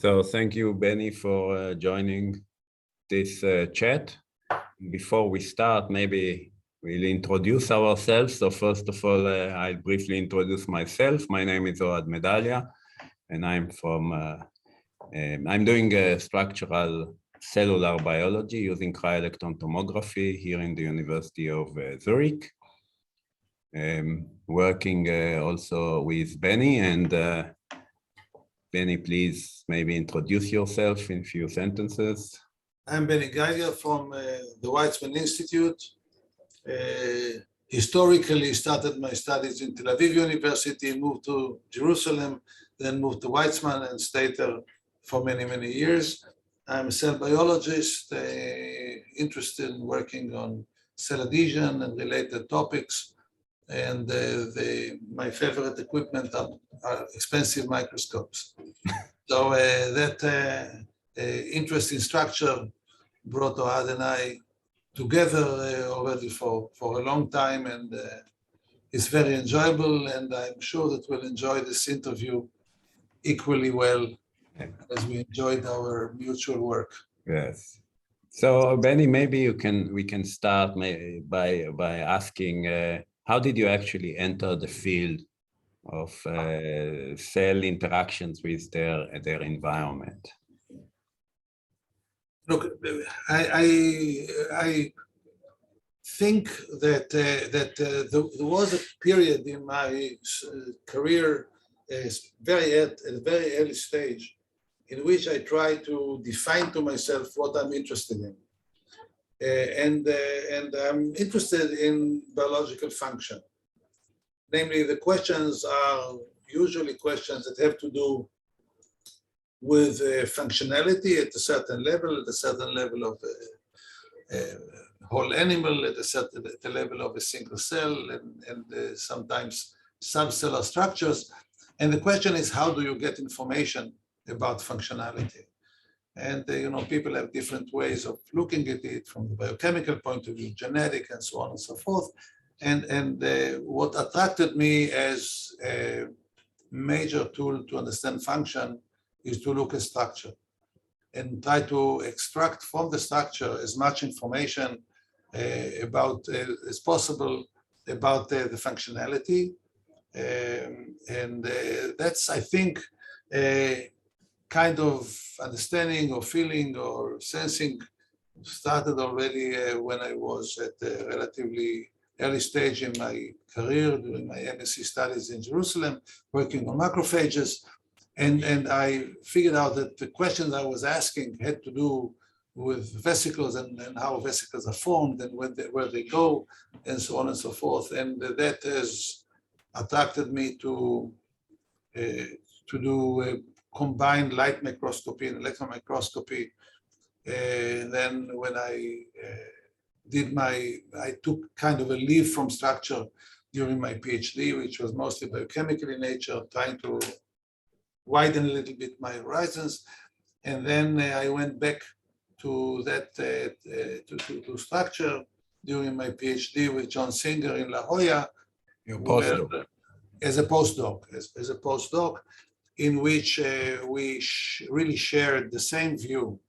So thank you, Benny, for joining this chat. Before we start, maybe we'll introduce ourselves. So first of all, I'll briefly introduce myself. My name is Ohad Medalia, and I'm doing structural cellular biology using cryo-electron tomography here in the University of Zurich. Working also with Benny, and Benny, please maybe introduce yourself in a few sentences. I'm Benny Geiger from the Weizmann Institute. Historically started my studies in Tel Aviv University, moved to Jerusalem, then moved to Weizmann and stayed there for many, many years. I'm a cell biologist, interested in working on cell adhesion and related topics. And my favorite equipment are expensive microscopes. So that interest in structure brought Ohad and I together already for a long time, and it's very enjoyable, and I'm sure that we'll enjoy this interview equally well as we enjoyed our mutual work. Yes. So Benny, maybe we can start by asking, how did you actually enter the field of cell interactions with their environment? Look, I think that there was a period in my career, at a very early stage, in which I tried to define to myself what I'm interested in. And I'm interested in biological function. Namely, the questions are usually questions that have to do with functionality at a certain level of a whole animal, at the level of a single cell, and sometimes subcellular structures. And the question is, how do you get information about functionality? And people have different ways of looking at it from the biochemical point of view, genetic, and so on and so forth. And what attracted me as a major tool to understand function is to look at structure and try to extract from the structure as much information as possible about the functionality. And that's, I think, kind of understanding or feeling or sensing started already when I was at a relatively early stage in my career during my MSc studies in Jerusalem, working on macrophages. And I figured out that the questions I was asking had to do with vesicles and how vesicles are formed and where they go and so on and so forth. And that has attracted me to do combined light microscopy and electron microscopy. And then when I took kind of a leave from structure during my PhD, which was mostly biochemical in nature, trying to widen a little bit my horizons. And then I went back to that, to structure during my PhD with John Singer in La Jolla. As a postdoc, in which we really shared the same view,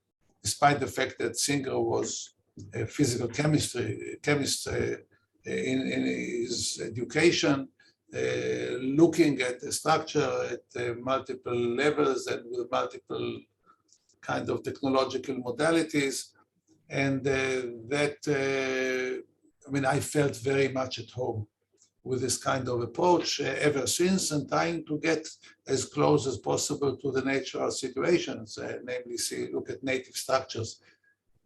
despite the fact that Singer was a physical chemist in his education, looking at the structure at multiple levels and with multiple kind of technological modalities. And I felt very much at home with this kind of approach ever since, and trying to get as close as possible to the natural situations, namely look at native structures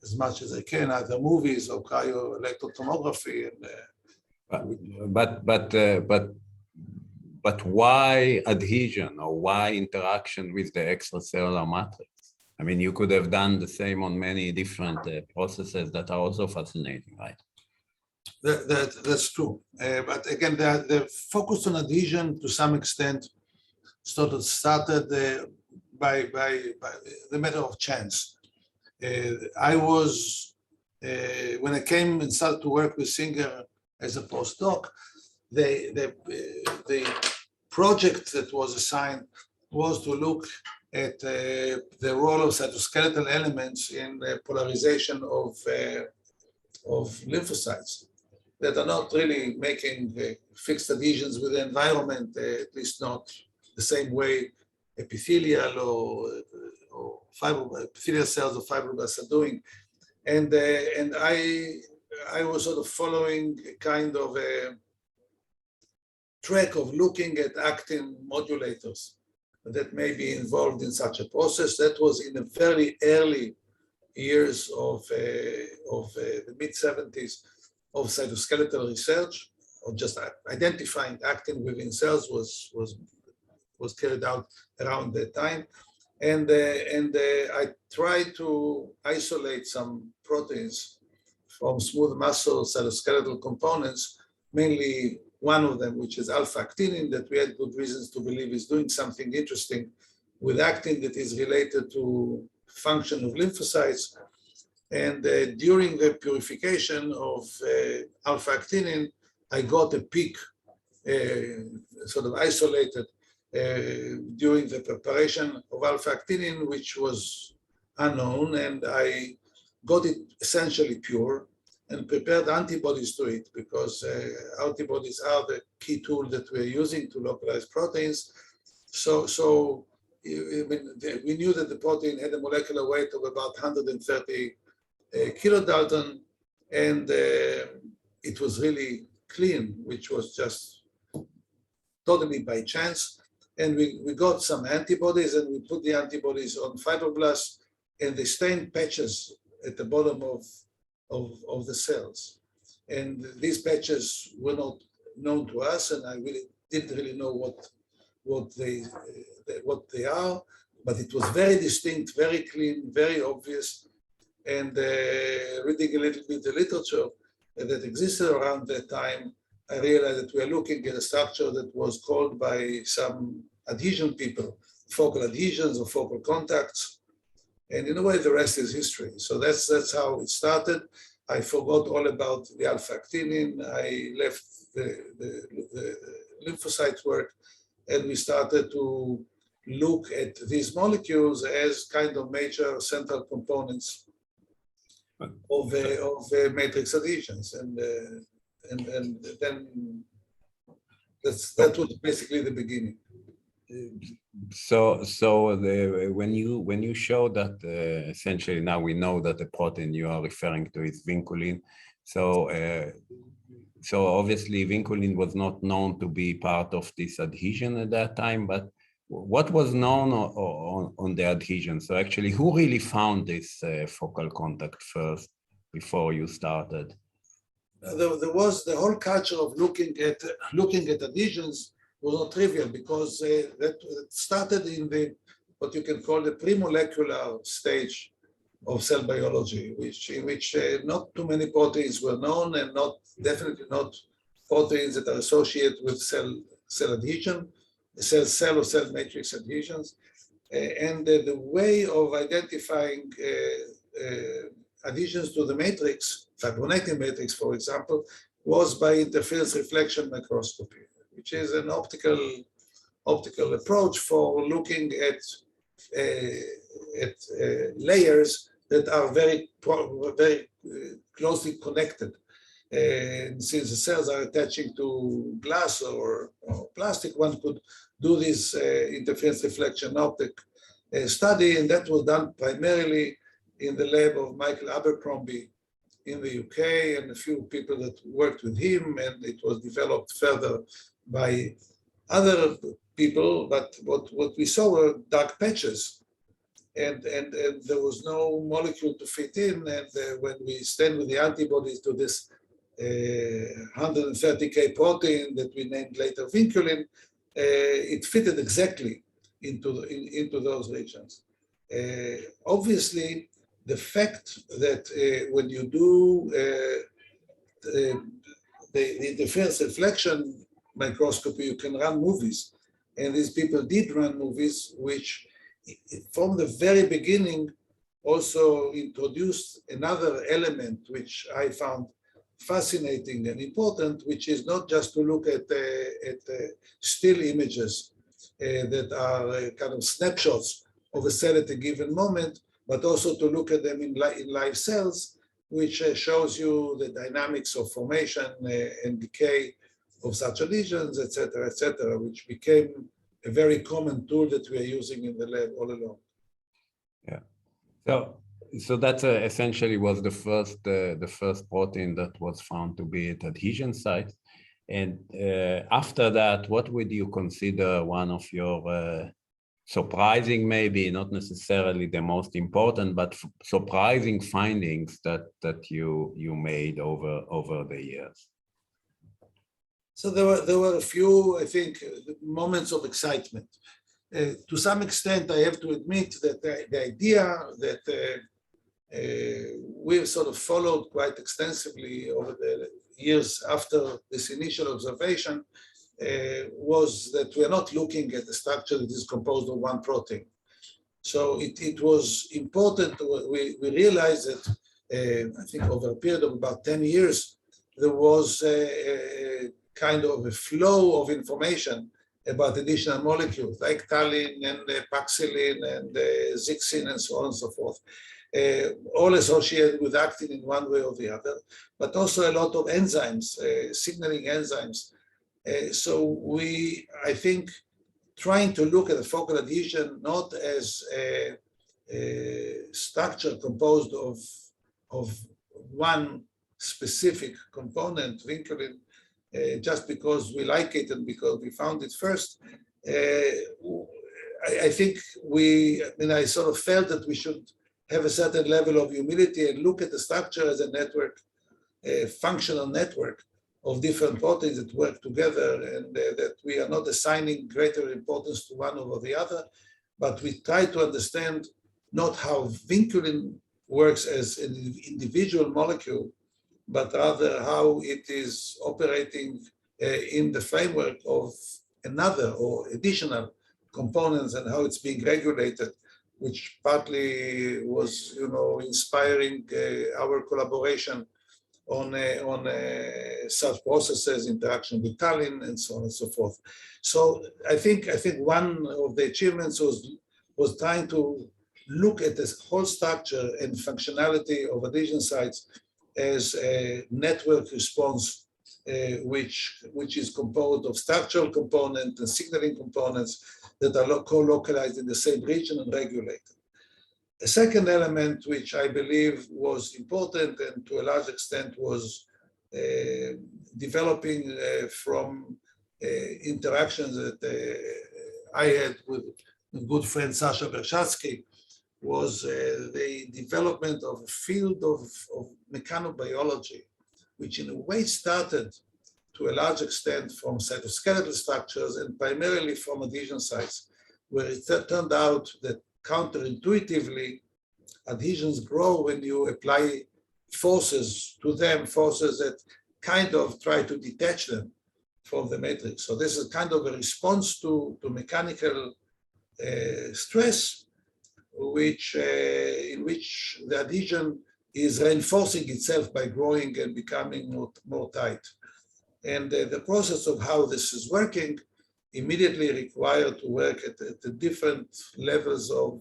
as much as I can, either movies or cryo-electron tomography. But why adhesion, or why interaction with the extracellular matrix? I mean, you could have done the same on many different processes that are also fascinating, right? That's true. But again, the focus on adhesion to some extent started by the matter of chance. I was, when I came and started to work with Singer as a postdoc, the project that was assigned was to look at the role of cytoskeletal elements in polarization of lymphocytes that are not really making fixed adhesions with the environment, at least not the same way epithelial or epithelial cells or fibroblasts are doing. And I was sort of following a kind of a track of looking at actin modulators that may be involved in such a process. That was in the very early years of the mid-70s of cytoskeletal research, or just identifying actin within cells was carried out around that time. And I tried to isolate some proteins from smooth muscle cytoskeletal components, mainly one of them, which is alpha-actinin, that we had good reasons to believe is doing something interesting with actin that is related to function of lymphocytes. And during the purification of alpha-actinin, I got a peak, sort of isolated during the preparation of alpha-actinin, which was unknown, and I got it essentially pure and prepared antibodies to it, because antibodies are the key tool that we're using to localize proteins. So we knew that the protein had a molecular weight of about 130 kilodalton, and it was really clean, which was just totally by chance. And we got some antibodies, and we put the antibodies on fibroblasts, and they stained patches at the bottom of the cells. And these patches were not known to us, and I really didn't really know what they are, but it was very distinct, very clean, very obvious. And reading a little bit the literature that existed around that time, I realized that we are looking at a structure that was called by some adhesion people, focal adhesions or focal contacts. And in a way, the rest is history. So that's how it started. I forgot all about the alpha-actinin. I left the lymphocyte work, and we started to look at these molecules as kind of major central components of matrix adhesions. And then that was basically the beginning. So when you show that essentially now we know that the protein you are referring to is vinculin. So obviously vinculin was not known to be part of this adhesion at that time, but what was known on the adhesion? So actually, who really found this focal contact first before you started? There was the whole culture of looking at adhesions was not trivial, because that started in the what you can call the pre-molecular stage of cell biology, in which not too many proteins were known, and definitely not proteins that are associated with cell adhesion, cell or cell matrix adhesions. And the way of identifying adhesions to the matrix, fibronectin matrix, for example, was by interference reflection microscopy, which is an optical approach for looking at layers that are very closely connected. And since the cells are attaching to glass or plastic, one could do this interference reflection optic study, and that was done primarily in the lab of Michael Abercrombie in the UK, and a few people that worked with him, and it was developed further by other people. But what we saw were dark patches, and there was no molecule to fit in. And when we stand with the antibodies to this 130K protein that we named later vinculin, it fitted exactly into those regions. Obviously, the fact that when you do the interference reflection microscopy, you can run movies. And these people did run movies, which from the very beginning also introduced another element, which I found fascinating and important, which is not just to look at still images that are kind of snapshots of a cell at a given moment, but also to look at them in live cells, which shows you the dynamics of formation and decay of such adhesions, et cetera, which became a very common tool that we are using in the lab all along. Yeah. So that essentially was the first protein that was found to be at adhesion sites. And after that, what would you consider one of your surprising, maybe not necessarily the most important, but surprising findings that you made over the years? So there were a few, I think, moments of excitement. To some extent, I have to admit that the idea that we've sort of followed quite extensively over the years after this initial observation was that we are not looking at the structure that is composed of one protein. So it was important, we realized that I think over a period of about 10 years, there was a kind of a flow of information about additional molecules like tallinn and paxillin and zixin and so on and so forth, all associated with actin in one way or the other, but also a lot of enzymes, signaling enzymes. So I think, trying to look at a focal adhesion not as a structure composed of one specific component, vinculin, just because we like it and because we found it first. I think I sort of felt that we should have a certain level of humility and look at the structure as a network, a functional network of different proteins that work together, and that we are not assigning greater importance to one over the other, but we try to understand not how vinculin works as an individual molecule, but rather how it is operating in the framework of another or additional components and how it's being regulated, which partly was, inspiring our collaboration on such processes, interaction with tallinn, and so on and so forth. So I think one of the achievements was trying to look at this whole structure and functionality of adhesion sites as a network response, which is composed of structural components and signaling components that are co-localized in the same region and regulated. A second element, which I believe was important and to a large extent was developing from interactions that I had with good friend Sasha Bershatsky, was the development of a field of mechanobiology, which in a way started to a large extent from cytoskeletal structures and primarily from adhesion sites, where it turned out that counterintuitively, adhesions grow when you apply forces to them, forces that kind of try to detach them from the matrix. So this is kind of a response to mechanical stress, in which the adhesion is reinforcing itself by growing and becoming more tight. And the process of how this is working immediately required to work at the different levels of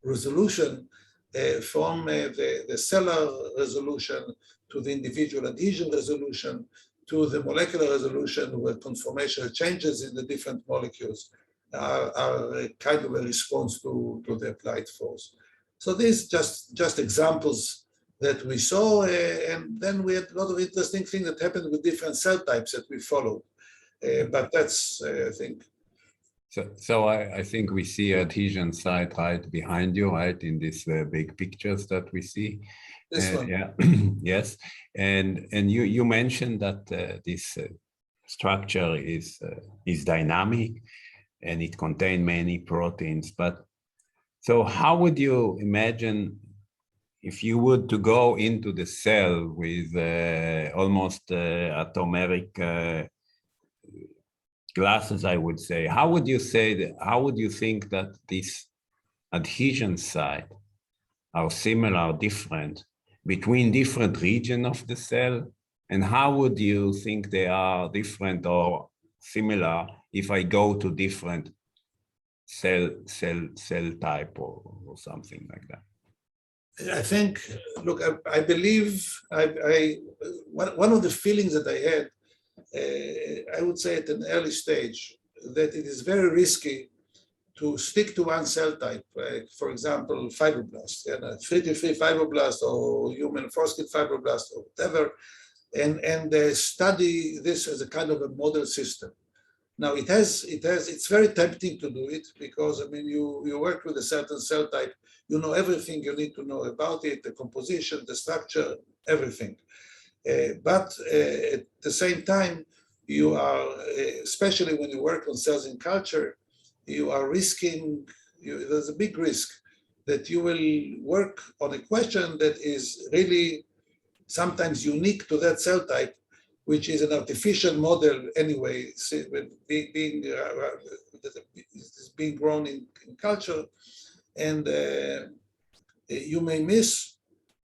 resolution, from the cellular resolution to the individual adhesion resolution to the molecular resolution, where conformational changes in the different molecules are kind of a response to the applied force. So these just examples that we saw, and then we had a lot of interesting things that happened with different cell types that we followed. But that's, I think. So I think we see adhesion site right behind you, right, in these big pictures that we see. This one. Yeah, yes. And you mentioned that this structure is dynamic and it contains many proteins. But so how would you imagine if you would to go into the cell with almost atomeric glasses, I would say, how would you think that these adhesion sites are similar, different between different regions of the cell? And how would you think they are different or similar if I go to different cell type or something like that? I think, look, I believe one of the feelings that I had, I would say at an early stage, that it is very risky to stick to one cell type, for example, fibroblasts, 3-3 fibroblasts or human foreskin fibroblasts or whatever, and study this as a kind of a model system. Now it's very tempting to do it because, I mean, you work with a certain cell type, you know everything you need to know about it, the composition, the structure, everything. But at the same time, you are, especially when you work on cells in culture, you are risking, there's a big risk that you will work on a question that is really sometimes unique to that cell type, which is an artificial model anyway, being grown in culture, and you may miss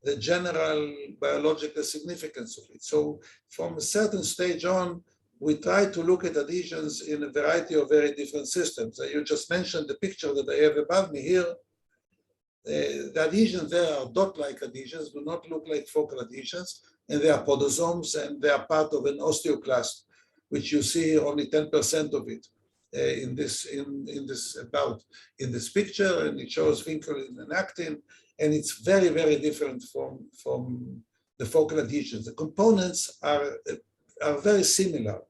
the general biological significance of it. So from a certain stage on, we try to look at adhesions in a variety of very different systems. You just mentioned the picture that I have above me here. The adhesions there are dot-like adhesions, do not look like focal adhesions, and they are podosomes, and they are part of an osteoclast, which you see only 10% of it in this picture, and it shows vinculin and actin, and it's very, very different from the focal adhesions. The components are very similar,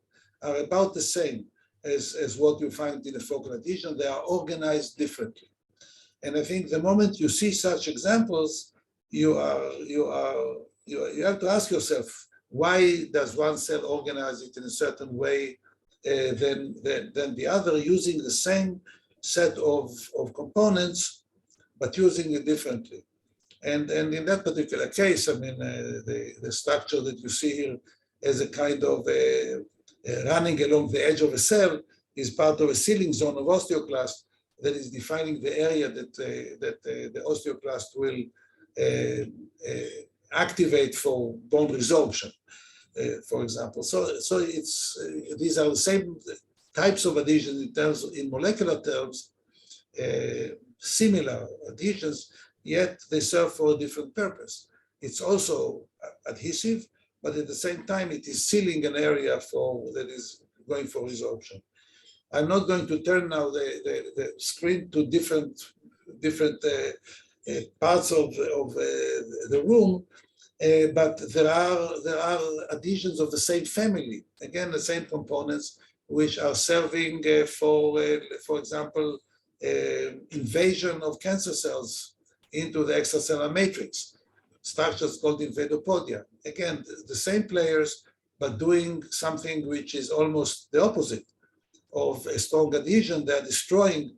are about the same as what you find in a focal adhesion. They are organized differently. And I think the moment you see such examples, you have to ask yourself, why does one cell organize it in a certain way than the other, using the same set of components, but using it differently? And in that particular case, I mean, the structure that you see here as a kind of running along the edge of a cell is part of a sealing zone of osteoclast that is defining the area that the osteoclast will activate for bone resorption, for example. So it's these are the same types of adhesions in molecular terms, similar adhesions, yet they serve for a different purpose. It's also adhesive, but at the same time, it is sealing an area that is going for resorption. I'm not going to turn now the screen to different parts of the room, but there are adhesions of the same family. Again, the same components which are serving for example, invasion of cancer cells into the extracellular matrix. Structures called invadopodia. Again, the same players, but doing something which is almost the opposite of a strong adhesion. They are destroying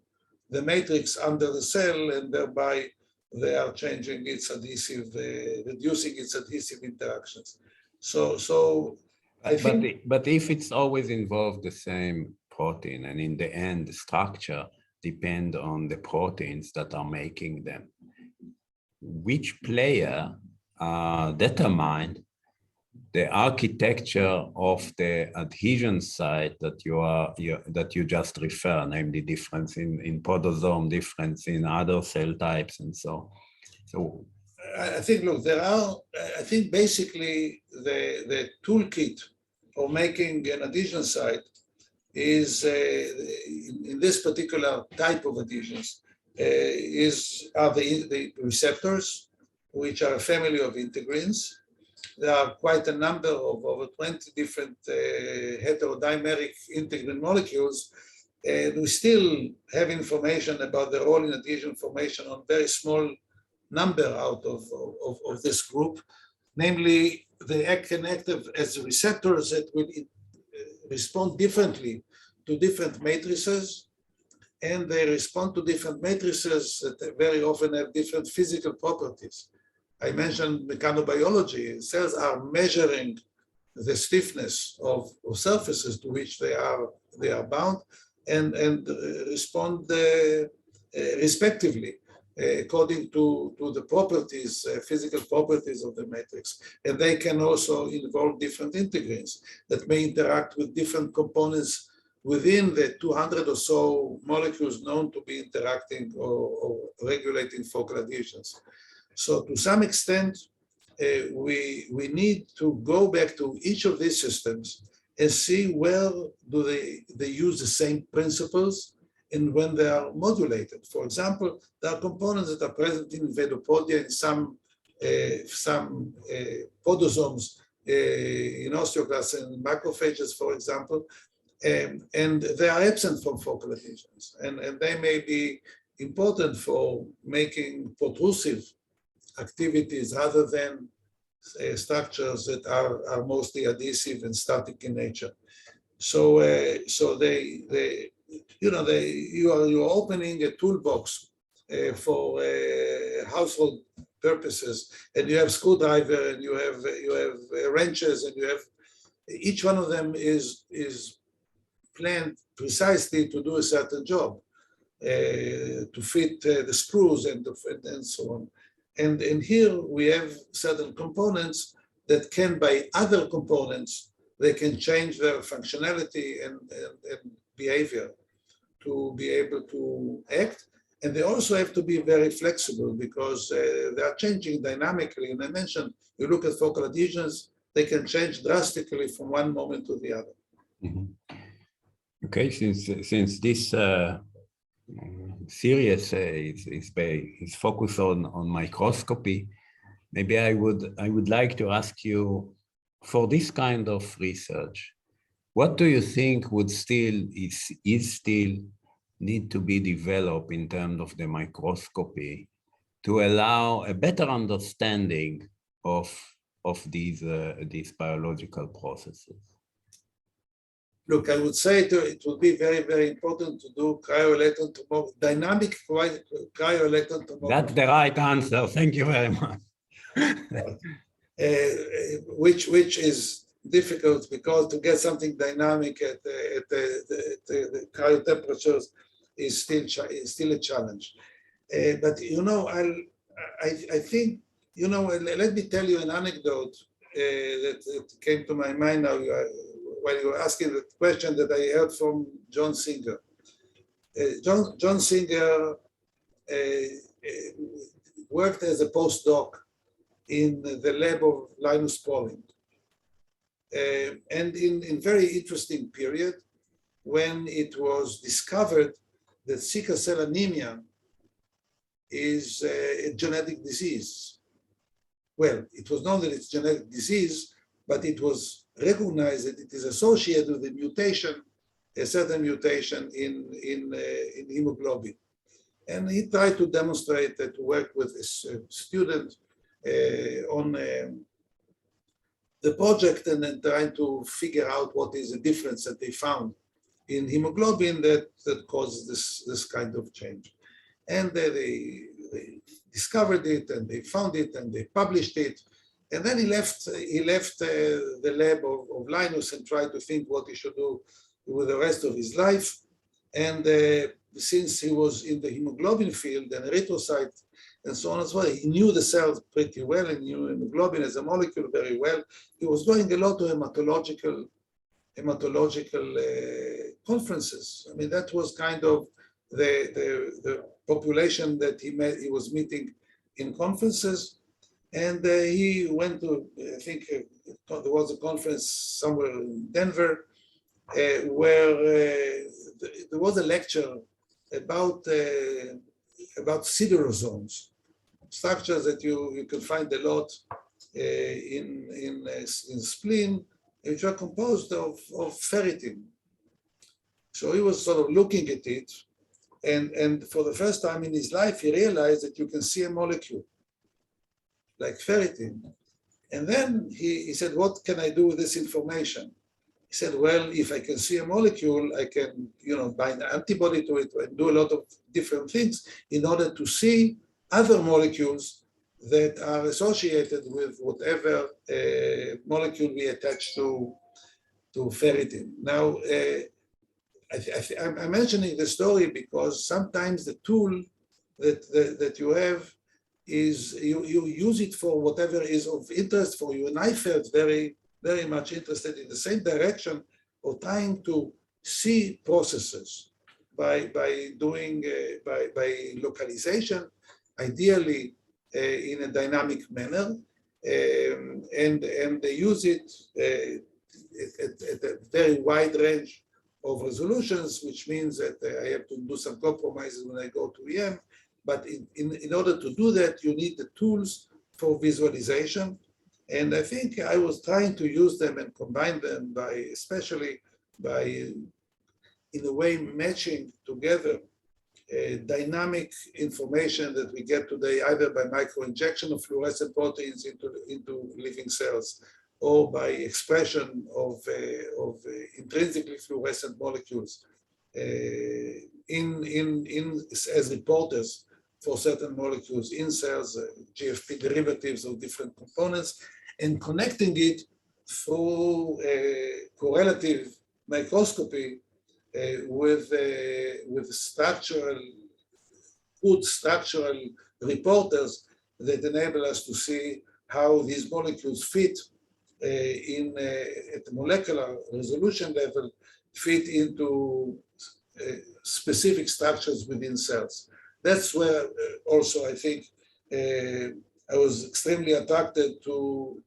the matrix under the cell, and thereby they are changing its adhesive, reducing its adhesive interactions. So I think. But if it's always involved the same protein, and in the end, the structure depends on the proteins that are making them, which player determined the architecture of the adhesion site that you just refer, namely difference in podosome, difference in other cell types, and so. So I think, look, I think basically the toolkit for making an adhesion site is in this particular type of adhesions are the receptors, which are a family of integrins. There are quite a number of over 20 different heterodimeric integrin molecules, and we still have information about the role in adhesion formation on very small number out of this group. Namely, they can act as receptors that will respond differently to different matrices, and they respond to different matrices that very often have different physical properties. I mentioned mechanobiology. Cells are measuring the stiffness of surfaces to which they are bound, and respond respectively according to the properties, physical properties of the matrix. And they can also involve different integrins that may interact with different components within the 200 or so molecules known to be interacting or regulating focal adhesions. So to some extent, we need to go back to each of these systems and see where do they use the same principles and when they are modulated. For example, there are components that are present in Vedopodia in some podosomes in osteoclasts and macrophages, for example, and they are absent from focal adhesions, and they may be important for making protrusive activities rather than structures that are mostly adhesive and static in nature. So, you're opening a toolbox for household purposes, and you have screwdriver, and you have wrenches, and you have each one of them is planned precisely to do a certain job, to fit the screws and so on. And here we have certain components that can, by other components, they can change their functionality and behavior to be able to act. And they also have to be very flexible because they are changing dynamically. And I mentioned, you look at focal adhesions, they can change drastically from one moment to the other. Mm-hmm. Okay, since this series is focused on microscopy, maybe I would like to ask you, for this kind of research, what do you think would still need to be developed in terms of the microscopy to allow a better understanding of these biological processes? Look, I would say it would be very, very important to do cryo-electron tomography, dynamic cryo-electron tomography. That's the right answer. Thank you very much. Which is difficult because to get something dynamic at the cryo temperatures is still a challenge. But I think let me tell you an anecdote that came to my mind now while you were asking the question that I heard from John Singer. John Singer worked as a postdoc in the lab of Linus Pauling. And in very interesting period when it was discovered that sickle cell anemia is a genetic disease. Well, it was known that it's a genetic disease, but it was recognized that it is associated with a mutation, a certain mutation in hemoglobin. And he tried to demonstrate that, to work with a student on the project and then trying to figure out what is the difference that they found in hemoglobin that causes this kind of change. And they discovered it, and they found it, and they published it. And then he left the lab of Linus and tried to think what he should do with the rest of his life. And since he was in the hemoglobin field and erythrocyte and so on as well, he knew the cells pretty well and knew hemoglobin as a molecule very well. He was going a lot to hematological conferences. I mean, that was kind of the population that he was meeting in conferences. And he went to, I think there was a conference somewhere in Denver where there was a lecture about siderosomes, structures that you can find a lot in spleen, which are composed of ferritin. So he was sort of looking at it, and for the first time in his life, he realized that you can see a molecule like ferritin. And then he said, what can I do with this information? He said, well, if I can see a molecule, I can bind an antibody to it and do a lot of different things in order to see other molecules that are associated with whatever molecule we attach to ferritin. Now, I'm mentioning the story because sometimes the tool that you have is you use it for whatever is of interest for you. And I felt very, very much interested in the same direction of trying to see processes by localization, ideally in a dynamic manner, and they use it at a very wide range of resolutions, which means that I have to do some compromises when I go to EM. But in order to do that, you need the tools for visualization. And I think I was trying to use them and combine them especially by, in a way, matching together dynamic information that we get today, either by microinjection of fluorescent proteins into living cells, or by expression of intrinsically fluorescent molecules as reporters for certain molecules in cells, GFP derivatives of different components, and connecting it through correlative microscopy with good structural reporters that enable us to see how these molecules fit at the molecular resolution level, fit into specific structures within cells. That's where also I think I was extremely attracted to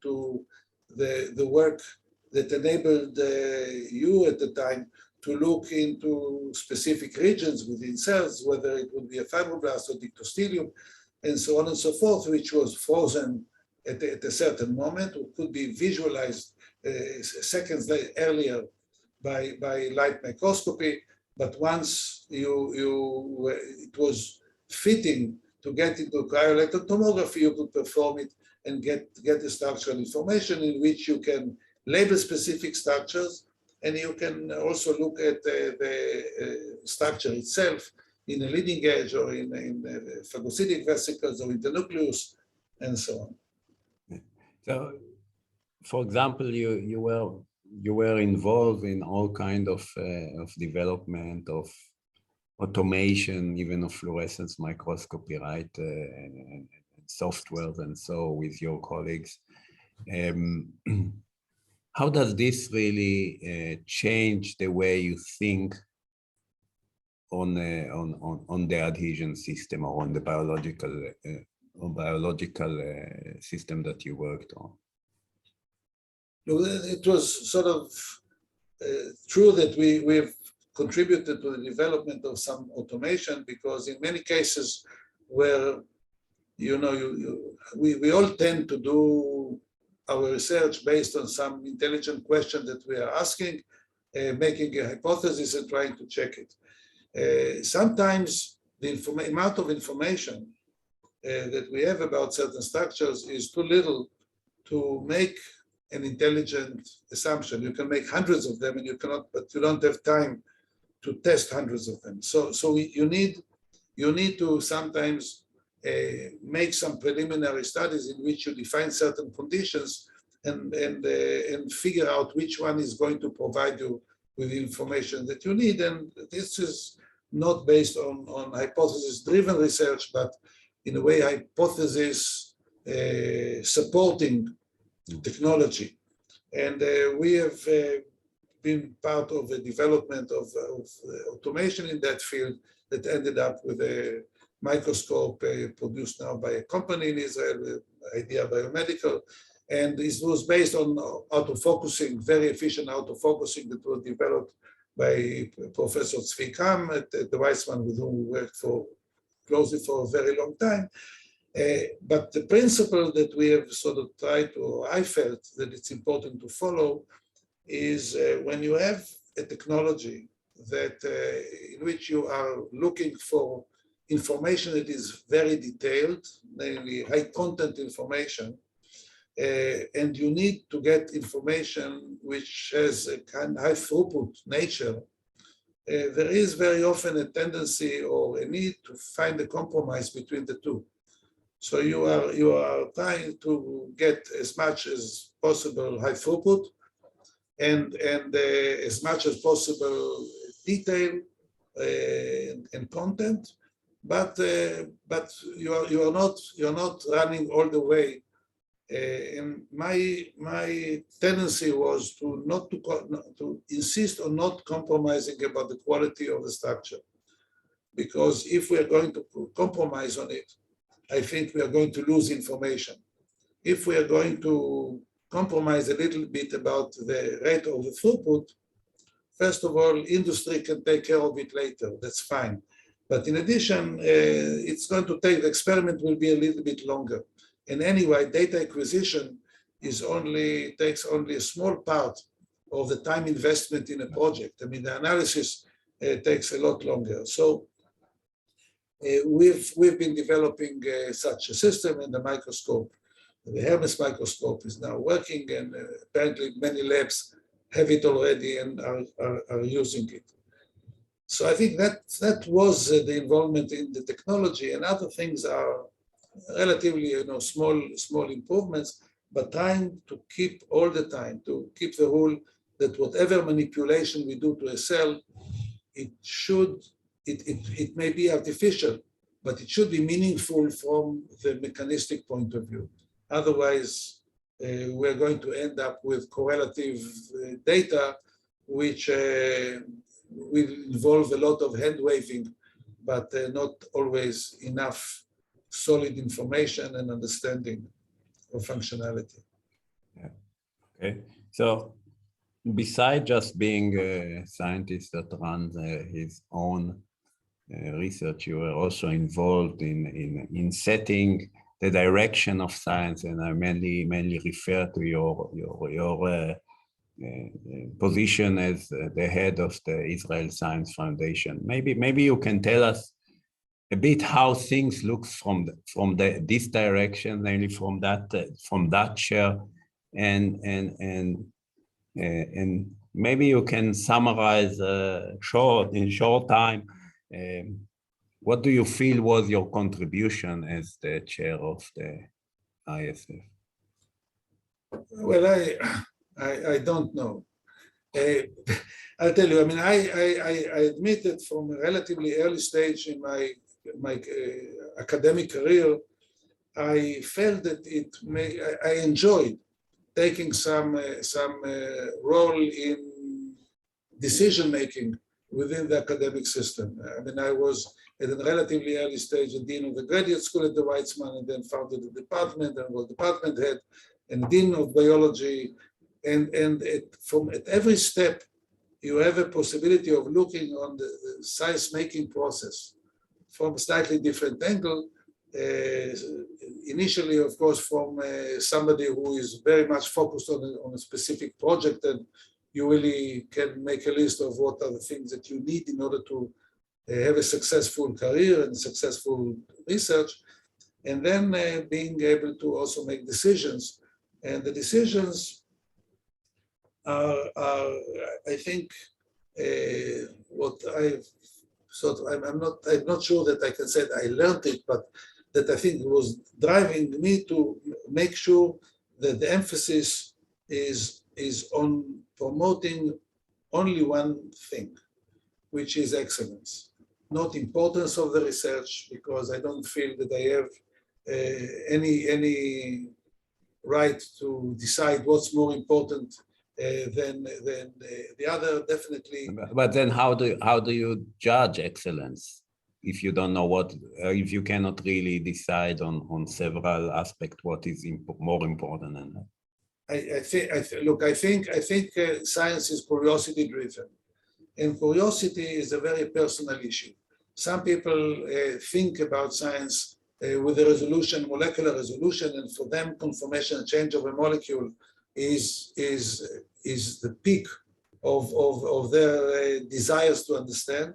the work that enabled you at the time to look into specific regions within cells, whether it would be a fibroblast or dictostelium, and so on and so forth, which was frozen at a certain moment, or could be visualized seconds earlier by light microscopy. But once it was fitting to get into cryo-electron tomography, you could perform it and get the structural information in which you can label specific structures, and you can also look at the structure itself in a leading edge or in phagocytic vesicles or in the nucleus, and so on. So, for example, you were involved in all kind of development of automation, even of fluorescence microscopy, right? And software and so with your colleagues. How does this really change the way you think on the adhesion system or on the biological system that you worked on? It was sort of true that we've contributed to the development of some automation, because in many cases where we all tend to do our research based on some intelligent question that we are asking, making a hypothesis and trying to check it. Sometimes the amount of information that we have about certain structures is too little to make an intelligent assumption. You can make hundreds of them, and but you don't have time to test hundreds of them. So you need to sometimes make some preliminary studies in which you define certain conditions and figure out which one is going to provide you with the information that you need. And this is not based on hypothesis-driven research, but in a way hypothesis supporting technology. And we have been part of the development of automation in that field that ended up with a microscope produced now by a company in Israel, Idea Biomedical. And this was based on autofocusing, very efficient autofocusing that was developed by Professor Tzvi Kam at the Weizmann, with whom we worked closely for a very long time. But the principle that we have sort of tried to, or I felt that it's important to follow, is when you have a technology that in which you are looking for information that is very detailed, namely high content information, and you need to get information which has a kind of high throughput nature, there is very often a tendency or a need to find a compromise between the two. So you are trying to get as much as possible high throughput and as much as possible detail and content, but you are not running all the way And my tendency was not to insist on not compromising about the quality of the structure, because if we are going to compromise on it, I think we are going to lose information. If we are going to compromise a little bit about the rate of the throughput, first of all, industry can take care of it later. That's fine. But in addition, it's going to take, the experiment will be a little bit longer. And anyway, data acquisition takes only a small part of the time investment in a project. I mean, the analysis takes a lot longer. So we've been developing such a system in the microscope. The Hermes microscope is now working, and apparently many labs have it already and are using it. So I think that was the involvement in the technology, and other things are relatively small improvements, but trying to keep all the time, to keep the rule that whatever manipulation we do to a cell, it may be artificial, but it should be meaningful from the mechanistic point of view. Otherwise, we're going to end up with correlative data, which will involve a lot of hand waving, but not always enough solid information and understanding of functionality. Yeah. Okay. So besides just being a scientist that runs his own research, you were also involved in setting the direction of science, and I mainly refer to your position as the head of the Israel Science Foundation. Maybe you can tell us a bit how things look from this direction, mainly from that chair, and maybe you can summarize in short time. What do you feel was your contribution as the chair of the ISF? Well, I don't know. I'll tell you. I mean, I admit that from a relatively early stage in my academic career, I felt that I enjoyed taking some role in decision making within the academic system. I mean, I was at a relatively early stage the dean of the graduate school at the Weizmann, and then founded the department and was department head and dean of biology. And at every step, you have a possibility of looking on the science-making process from a slightly different angle. Initially, of course, from somebody who is very much focused on a specific project, and you really can make a list of what are the things that you need in order to have a successful career and successful research, and then being able to also make decisions. And the decisions are I think, what I've sort of, I'm not sure that I can say that I learned it, but that I think was driving me to make sure that the emphasis is on promoting only one thing, which is excellence, not importance of the research, because I don't feel that I have any right to decide what's more important than the other, definitely. But then how do you judge excellence if you don't know if you cannot really decide on several aspects what is more important than that? I think science is curiosity driven, and curiosity is a very personal issue. Some people think about science with a resolution, molecular resolution, and for them, conformation and change of a molecule is the peak of their desires to understand.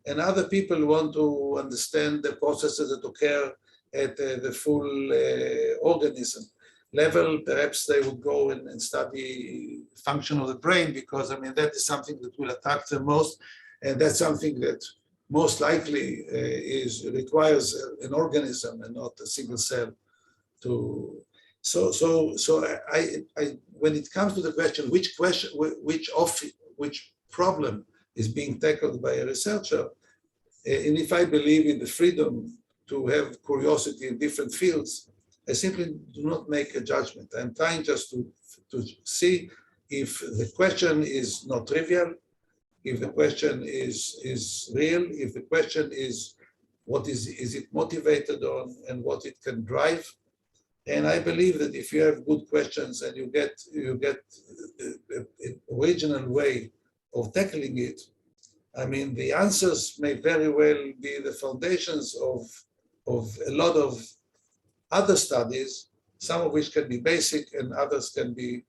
And other people want to understand the processes that occur at the full organism level. Perhaps they would go and study function of the brain, because I mean that is something that will attract them most, and that's something that most likely requires an organism and not a single cell. So when it comes to the question, which problem is being tackled by a researcher, and if I believe in the freedom to have curiosity in different fields, I simply do not make a judgment. I'm trying just to see if the question is not trivial, if the question is real, if the question is what is it motivated on and what it can drive. And I believe that if you have good questions and you get an original way of tackling it, I mean, the answers may very well be the foundations of a lot of other studies, some of which can be basic and others can be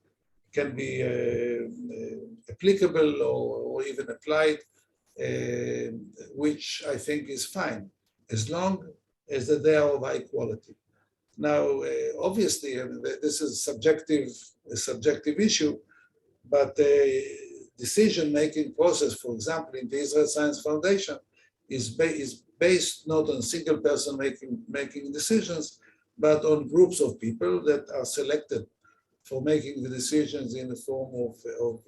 applicable or even applied, which I think is fine, as long as that they are of high quality. Now, obviously, I mean, this is a subjective issue, but the decision-making process, for example, in the Israel Science Foundation, is based not on single person making decisions, but on groups of people that are selected for making the decisions in the form of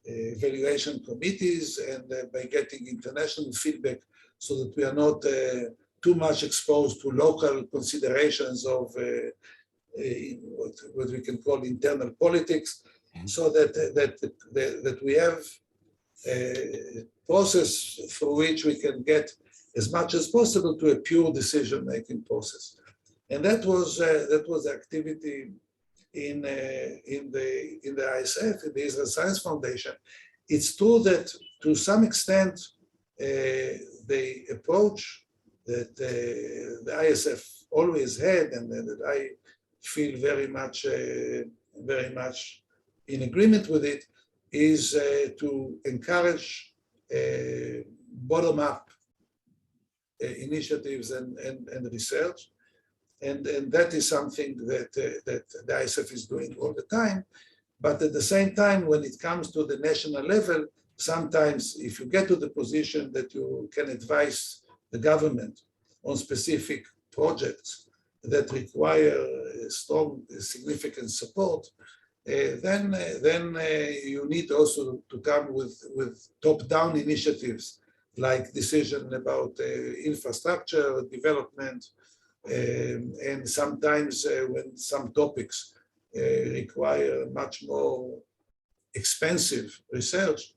evaluation committees and by getting international feedback so that we are not too much exposed to local considerations of what we can call internal politics, so that we have a process through which we can get as much as possible to a pure decision-making process. And that was the activity in the ISF, in the Israel Science Foundation. It's true that to some extent the approach that the ISF always had, and that I feel very much in agreement with it, is to encourage bottom-up initiatives and research. And that is something that the ISF is doing all the time. But at the same time, when it comes to the national level, sometimes if you get to the position that you can advise the government on specific projects that require strong, significant support, then you need also to come with top-down initiatives like decision about infrastructure development, and sometimes when some topics require much more expensive research,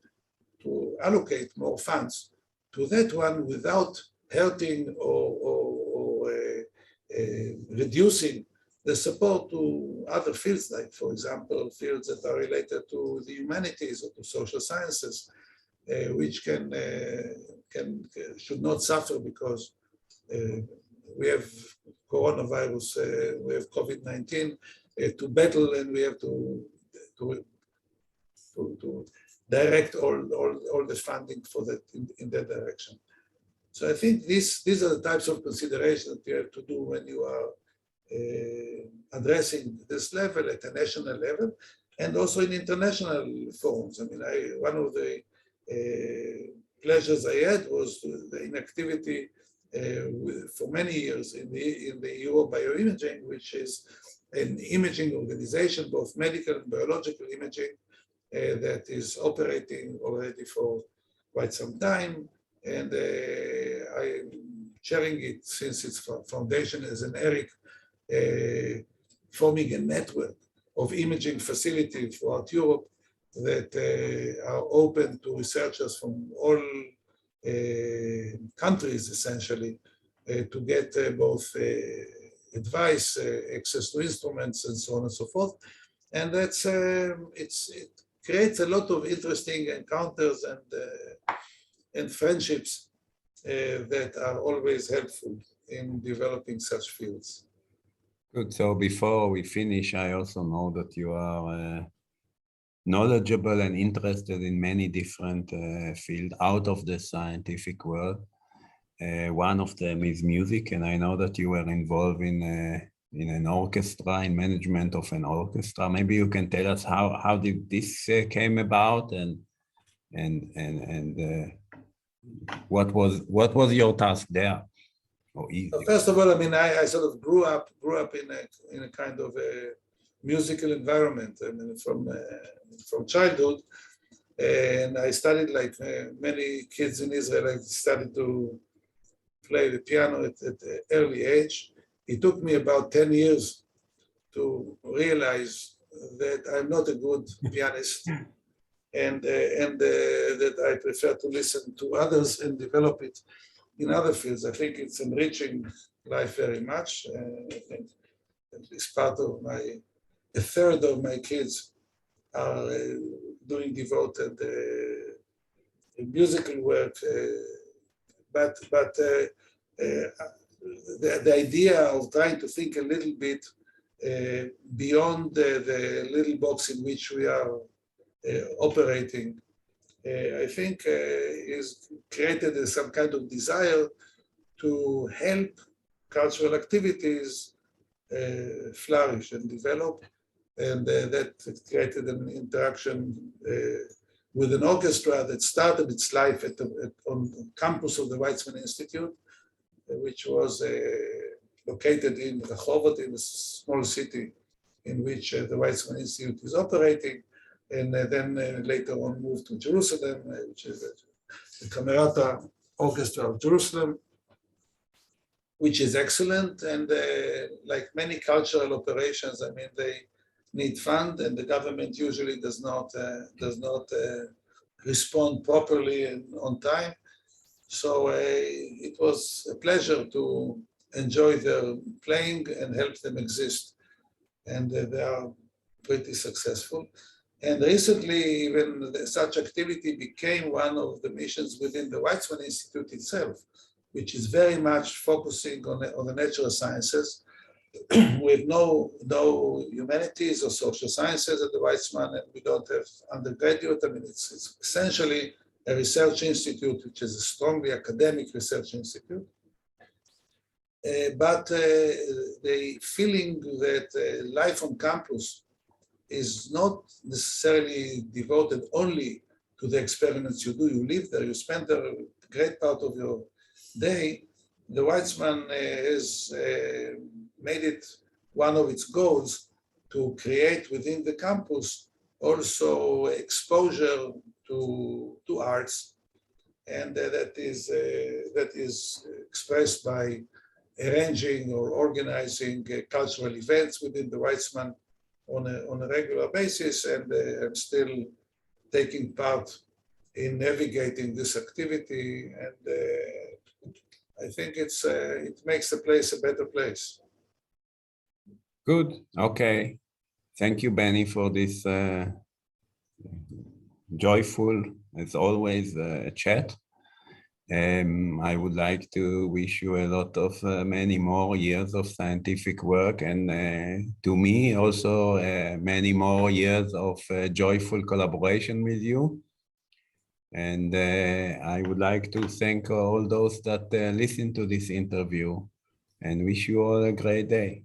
to allocate more funds to that one without hurting or reducing the support to other fields, like, for example, fields that are related to the humanities or to social sciences, which should not suffer because we have coronavirus, we have COVID-19 to battle, and we have to direct all the funding for that in that direction. So I think these are the types of considerations that you have to do when you are addressing this level at a national level, and also in international forums. I mean, one of the pleasures I had was the inactivity for many years in the Eurobioimaging, which is an imaging organization, both medical and biological imaging, that is operating already for quite some time. And I'm chairing it since its foundation as an ERIC, forming a network of imaging facilities throughout Europe that are open to researchers from all countries, essentially, to get both advice, access to instruments, and so on and so forth. And that's it creates a lot of interesting encounters and friendships that are always helpful in developing such fields. Good. So before we finish, I also know that you are knowledgeable and interested in many different fields out of the scientific world. One of them is music, and I know that you were involved in an orchestra, in management of an orchestra. Maybe you can tell us how did this came about, and what was your task there? First of all, I mean, I sort of grew up in a kind of a musical environment. I mean, from childhood, and I studied like many kids in Israel. I started to play the piano at an early age, It took me about 10 years to realize that I'm not a good pianist and that I prefer to listen to others and develop it in other fields. I think it's enriching life very much. I think it's part of a third of my kids are doing devoted musical work, but the idea of trying to think a little bit beyond the little box in which we are operating, I think is created some kind of desire to help cultural activities flourish and develop, and that created an interaction with an orchestra that started its life on campus of the Weizmann Institute, which was located in Rehovot, in a small city in which the Weizmann Institute is operating, and then later on moved to Jerusalem, which is the Camerata Orchestra of Jerusalem, which is excellent. And like many cultural operations, I mean, they need fund, and the government usually does not respond properly and on time. So it was a pleasure to enjoy their playing and help them exist. And they are pretty successful. And recently, even such activity became one of the missions within the Weizmann Institute itself, which is very much focusing on the natural sciences, with no humanities or social sciences at the Weizmann, and we don't have undergraduate. I mean, it's essentially a research institute, which is a strongly academic research institute. But the feeling that life on campus is not necessarily devoted only to the experiments you do. You live there, you spend there a great part of your day. The Weizmann has made it one of its goals to create within the campus also exposure to arts, and that is expressed by arranging or organizing cultural events within the Weizmann on a regular basis, and I'm still taking part in navigating this activity, and I think it makes the place a better place. Good. Okay. Thank you, Benny, for this joyful, as always, chat. I would like to wish you a lot of many more years of scientific work, and to me also many more years of joyful collaboration with you. And I would like to thank all those that listen to this interview and wish you all a great day.